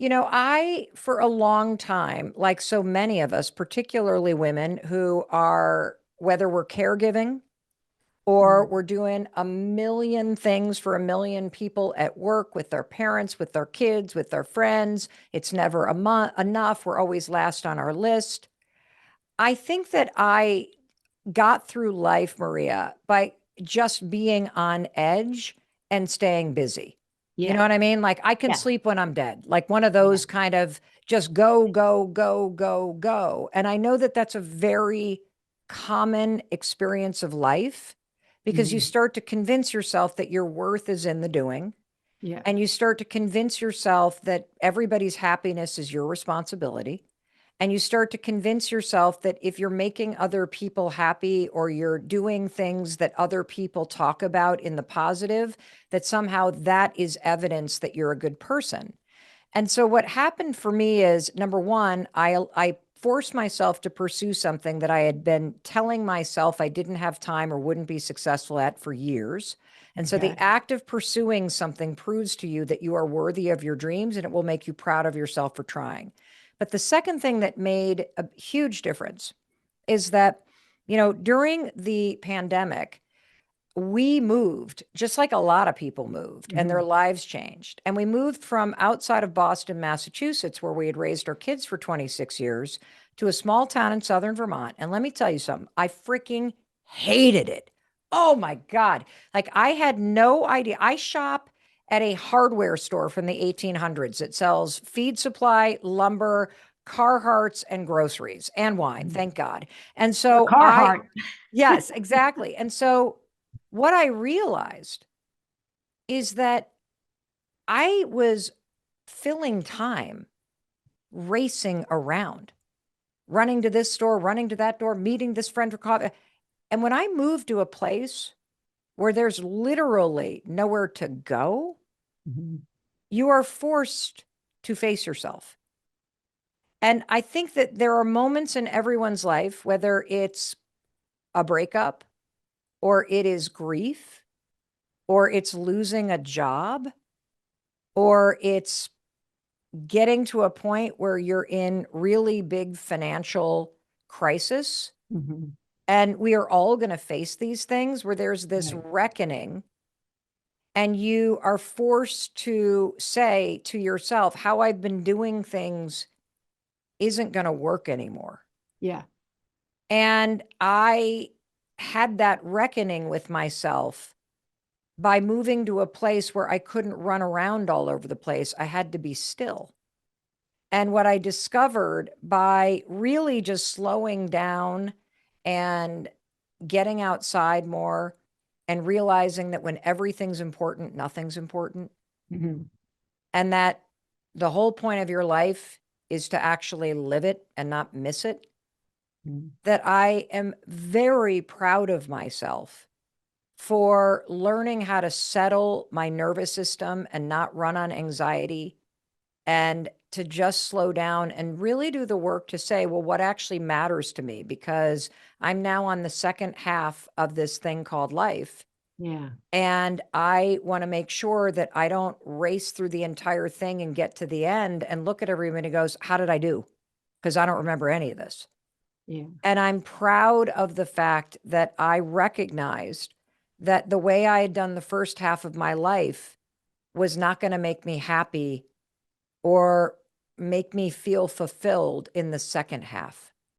For a long time, like so many of us, particularly women who are, whether we're caregiving or Mhm. we're doing a million things for a million people at work with their parents, with their kids, with their friends, it's never enough. We're always last on our list. I think that I got through life, Maria, by just being on edge and staying busy. You know Yeah. what I mean? Like I can Yeah. sleep when I'm dead, like one of Yeah. those kind of just go, go, go, go, go. And I know that that's a very common experience of life because you Mhm. start to convince yourself that your worth is in the doing. Yeah. And you start to convince yourself that everybody's happiness is your responsibility. And you start to convince yourself that if you're making other people happy or you're doing things that other people talk about in the positive, that somehow that is evidence that you're a good person. And so what happened for me is number one, I forced myself to pursue something that I had been telling myself I didn't have time or wouldn't be successful at for years. And so the Okay. act of pursuing something proves to you that you are worthy of your dreams and it will make you proud of yourself for trying. But the second thing that made a huge difference is that, during the pandemic, we moved just like a lot of people moved and their Mhm. lives changed. And we moved from outside of Boston, Massachusetts, where we had raised our kids for 26 years, to a small town in southern Vermont. And let me tell you something, I freaking hated it. Oh my God. Like I had no idea. I shop at a hardware store from the 1800s that sells feed supply, lumber, Carhartts, and groceries and wine, Mhm. thank God. And A so Carhartt. yes, exactly. And so what I realized is that I was filling time racing around, running to this store, running to that door, meeting this friend for coffee. And when I moved to a place where there's literally nowhere to go, Mhm. you are forced to face yourself. And I think that there are moments in everyone's life, whether it's a breakup or it is grief or it's losing a job or it's getting to a point where you're in really big financial crisis. Mhm. And we are all going to face these things where there's this Right. reckoning, and you are forced to say to yourself, how I've been doing things isn't going to work anymore. Yeah. And I had that reckoning with myself by moving to a place where I couldn't run around all over the place. I had to be still. And what I discovered by really just slowing down and getting outside more and realizing that when everything's important, nothing's important, Mhm. and that the whole point of your life is to actually live it and not miss it, Mhm. that I am very proud of myself for learning how to settle my nervous system and not run on anxiety and to just slow down and really do the work to say, well, what actually matters to me? Because I'm now on the second half of this thing called life. Yeah. And I want to make sure that I don't race through the entire thing and get to the end and look at everyone who goes, how did I do? Because I don't remember any of this. Yeah. And I'm proud of the fact that I recognized that the way I had done the first half of my life was not going to make me happy or make me feel fulfilled in the second half.